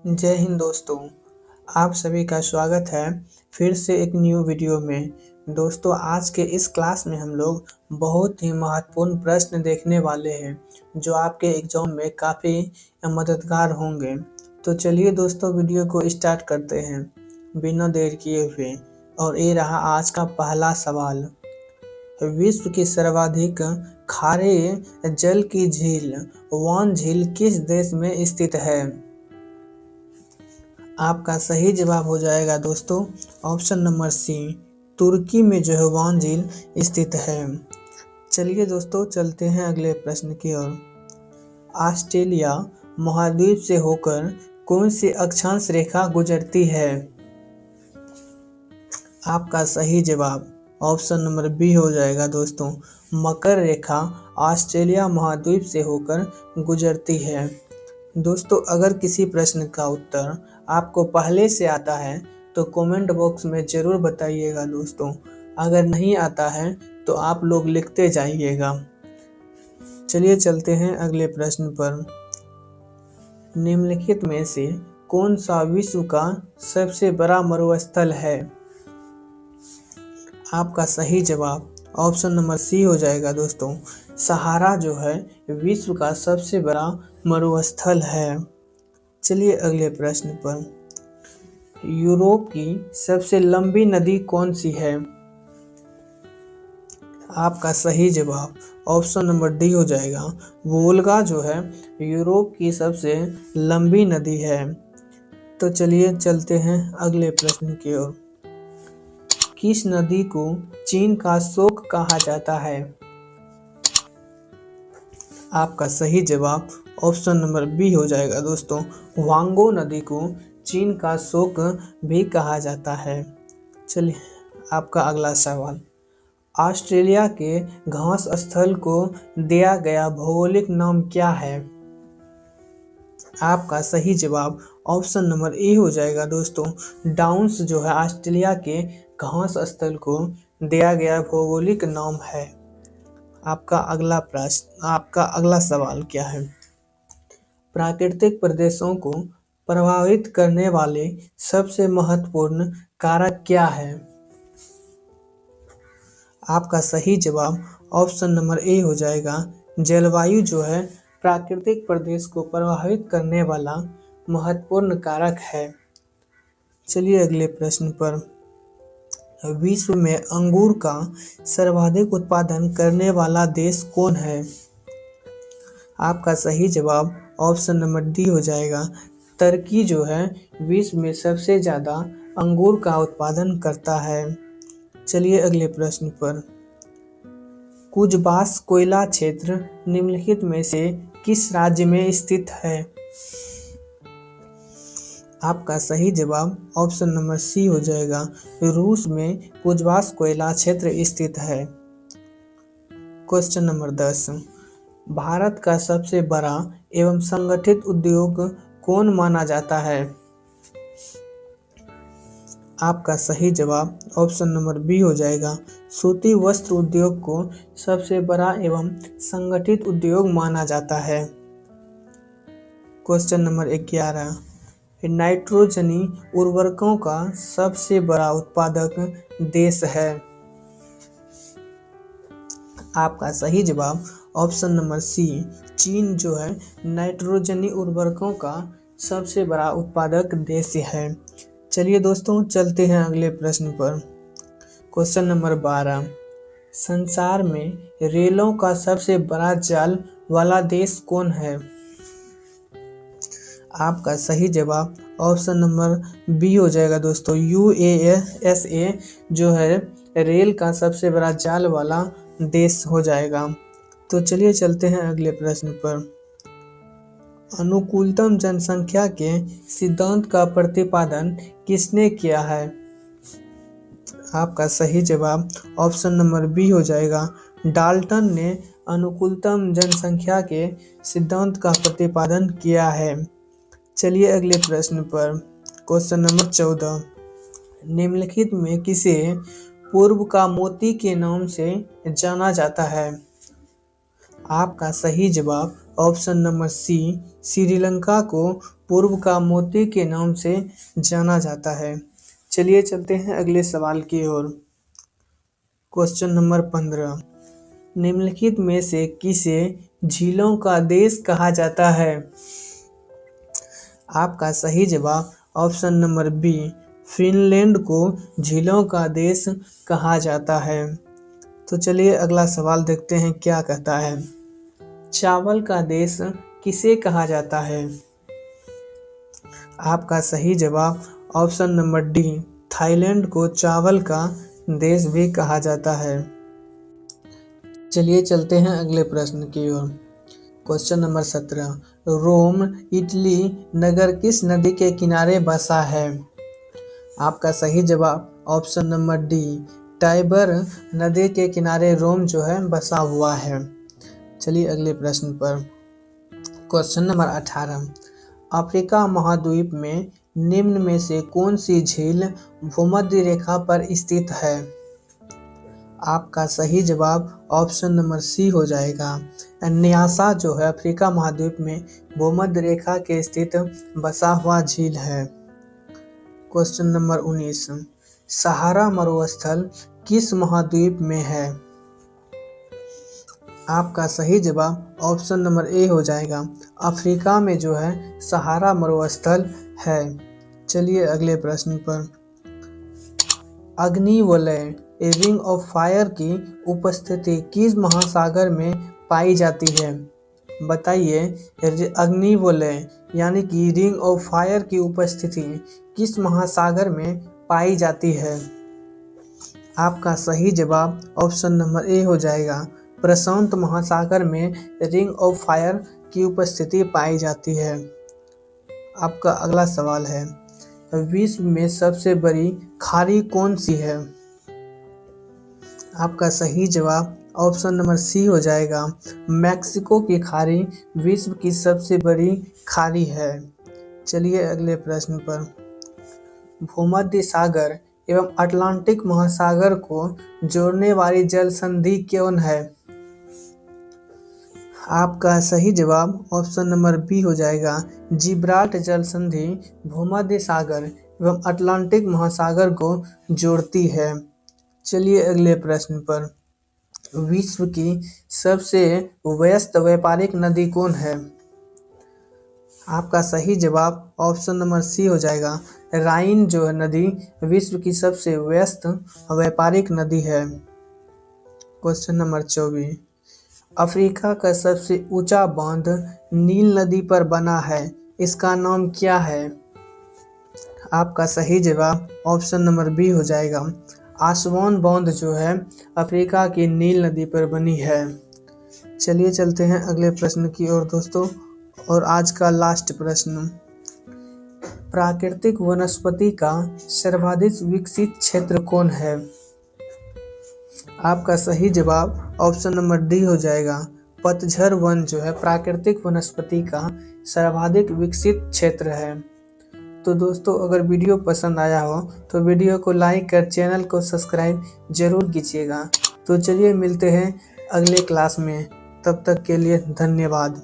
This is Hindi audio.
जय हिंद दोस्तों। आप सभी का स्वागत है फिर से एक न्यू वीडियो में। दोस्तों, आज के इस क्लास में हम लोग बहुत ही महत्वपूर्ण प्रश्न देखने वाले हैं जो आपके एग्जाम में काफ़ी मददगार होंगे। तो चलिए दोस्तों, वीडियो को स्टार्ट करते हैं बिना देर किए हुए। और ये रहा आज का पहला सवाल। विश्व की सर्वाधिक खारे जल की झील वान झील किस देश में स्थित है? आपका सही जवाब हो जाएगा दोस्तों ऑप्शन नंबर सी, तुर्की में जो है वान झील स्थित है। चलिए दोस्तों, चलते हैं अगले प्रश्न की ओर। ऑस्ट्रेलिया महाद्वीप से होकर कौन सी अक्षांश रेखा गुजरती है? आपका सही जवाब ऑप्शन नंबर बी हो जाएगा दोस्तों, मकर रेखा ऑस्ट्रेलिया महाद्वीप से होकर गुजरती है। दोस्तों, अगर किसी प्रश्न का उत्तर आपको पहले से आता है तो कमेंट बॉक्स में ज़रूर बताइएगा दोस्तों। अगर नहीं आता है तो आप लोग लिखते जाइएगा। चलिए चलते हैं अगले प्रश्न पर। निम्नलिखित में से कौन सा विश्व का सबसे बड़ा मरुस्थल है? आपका सही जवाब ऑप्शन नंबर सी हो जाएगा दोस्तों, सहारा जो है विश्व का सबसे बड़ा मरुस्थल है। चलिए अगले प्रश्न पर। यूरोप की सबसे लंबी नदी कौन सी है? आपका सही जवाब ऑप्शन नंबर डी हो जाएगा, वोल्गा जो है यूरोप की सबसे लंबी नदी है। तो चलिए चलते हैं अगले प्रश्न की ओर। किस नदी को चीन का शोक कहा जाता है? आपका सही जवाब ऑप्शन नंबर बी हो जाएगा दोस्तों, वांगो नदी को चीन का शोक भी कहा जाता है। चलिए आपका अगला सवाल। ऑस्ट्रेलिया के घास स्थल को दिया गया भौगोलिक नाम क्या है? आपका सही जवाब ऑप्शन नंबर ए हो जाएगा दोस्तों, डाउन्स जो है ऑस्ट्रेलिया के घास स्थल को दिया गया भौगोलिक नाम है। आपका अगला सवाल क्या है? प्राकृतिक प्रदेशों को प्रभावित करने वाले सबसे महत्वपूर्ण कारक क्या है? आपका सही जवाब ऑप्शन नंबर ए हो जाएगा, जलवायु जो है प्राकृतिक प्रदेश को प्रभावित करने वाला महत्वपूर्ण कारक है। चलिए अगले प्रश्न पर। विश्व में अंगूर का सर्वाधिक उत्पादन करने वाला देश कौन है? आपका सही जवाब ऑप्शन नंबर डी हो जाएगा, तुर्की जो है विश्व में सबसे ज़्यादा अंगूर का उत्पादन करता है। चलिए अगले प्रश्न पर। कुजबास कोयला क्षेत्र निम्नलिखित में से किस राज्य में स्थित है? आपका सही जवाब ऑप्शन नंबर सी हो जाएगा, रूस में कुजबास कोयला क्षेत्र स्थित है। Question number 10। भारत का सबसे बड़ा एवं संगठित उद्योग कौन माना जाता है? आपका सही जवाब ऑप्शन नंबर बी हो जाएगा, सूती वस्त्र उद्योग को सबसे बड़ा एवं संगठित उद्योग माना जाता है। Question number 11। नाइट्रोजनी उर्वरकों का सबसे बड़ा उत्पादक देश है? आपका सही जवाब ऑप्शन नंबर सी, चीन जो है नाइट्रोजनी उर्वरकों का सबसे बड़ा उत्पादक देश है। चलिए दोस्तों, चलते हैं अगले प्रश्न पर। Question number 12। संसार में रेलों का सबसे बड़ा जाल वाला देश कौन है? आपका सही जवाब ऑप्शन नंबर बी हो जाएगा दोस्तों, USA जो है रेल का सबसे बड़ा जाल वाला देश हो जाएगा। तो चलिए चलते हैं अगले प्रश्न पर। अनुकूलतम जनसंख्या के सिद्धांत का प्रतिपादन किसने किया है? आपका सही जवाब ऑप्शन नंबर बी हो जाएगा, डाल्टन ने अनुकूलतम जनसंख्या के सिद्धांत का प्रतिपादन किया है। चलिए अगले प्रश्न पर। Question number 14। निम्नलिखित में किसे पूर्व का मोती के नाम से जाना जाता है? आपका सही जवाब ऑप्शन नंबर सी, श्रीलंका को पूर्व का मोती के नाम से जाना जाता है। चलिए चलते हैं अगले सवाल की ओर। क्वेश्चन नंबर 15, निम्नलिखित में से किसे झीलों का देश कहा जाता है? आपका सही जवाब ऑप्शन नंबर बी, फिनलैंड को झीलों का देश कहा जाता है। तो चलिए अगला सवाल देखते हैं क्या कहता है। चावल का देश किसे कहा जाता है? आपका सही जवाब ऑप्शन नंबर डी, थाईलैंड को चावल का देश भी कहा जाता है। चलिए चलते हैं अगले प्रश्न की ओर। क्वेश्चन नंबर 17, रोम इटली नगर किस नदी के किनारे बसा है? आपका सही जवाब ऑप्शन नंबर डी, टाइबर नदी के किनारे रोम जो है बसा हुआ है। चलिए अगले प्रश्न पर। क्वेश्चन नंबर 18, अफ्रीका महाद्वीप में निम्न में से कौन सी झील भूमध्य रेखा पर स्थित है? आपका सही जवाब ऑप्शन नंबर सी हो जाएगा। न्यासा जो है अफ्रीका महाद्वीप में भूमध्य रेखा के स्थित बसा हुआ झील है। क्वेश्चन नंबर 19, सहारा मरुस्थल किस महाद्वीप में है? आपका सही जवाब ऑप्शन नंबर ए हो जाएगा। अफ्रीका में जो है सहारा मरुस्थल है। चलिए अगले प्रश्न पर। अग्निवलय रिंग ऑफ फायर की उपस्थिति किस महासागर में पाई जाती है? बताइए, अग्निवलय यानी कि रिंग ऑफ फायर की उपस्थिति किस महासागर में पाई जाती है? आपका सही जवाब ऑप्शन नंबर ए हो जाएगा। प्रशांत महासागर में रिंग ऑफ फायर की उपस्थिति पाई जाती है। आपका अगला सवाल है, विश्व में सबसे बड़ी खाड़ी कौन सी है? आपका सही जवाब ऑप्शन नंबर सी हो जाएगा। मैक्सिको की खाड़ी विश्व की सबसे बड़ी खाड़ी है। चलिए अगले प्रश्न पर। भूमध्य सागर एवं अटलांटिक महासागर को जोड़ने वाली जल संधि कौन है? आपका सही जवाब ऑप्शन नंबर बी हो जाएगा। जिब्राल्टर जल संधि भूमध्य सागर एवं अटलांटिक महासागर को जोड़ती है। चलिए अगले प्रश्न पर। विश्व की सबसे व्यस्त व्यापारिक नदी कौन है? आपका सही जवाब ऑप्शन नंबर सी हो जाएगा। राइन जो है नदी विश्व की सबसे व्यस्त व्यापारिक नदी है। क्वेश्चन नंबर 24, अफ्रीका का सबसे ऊंचा बांध नील नदी पर बना है, इसका नाम क्या है? आपका सही जवाब ऑप्शन नंबर बी हो जाएगा। आसवान बांध जो है अफ्रीका की नील नदी पर बनी है। चलिए चलते हैं अगले प्रश्न की ओर दोस्तों, और आज का लास्ट प्रश्न। प्राकृतिक वनस्पति का सर्वाधिक विकसित क्षेत्र कौन है? आपका सही जवाब ऑप्शन नंबर डी हो जाएगा। पतझड़ वन जो है प्राकृतिक वनस्पति का सर्वाधिक विकसित क्षेत्र है। तो दोस्तों, अगर वीडियो पसंद आया हो तो वीडियो को लाइक कर चैनल को सब्सक्राइब जरूर कीजिएगा। तो चलिए मिलते हैं अगले क्लास में, तब तक के लिए धन्यवाद।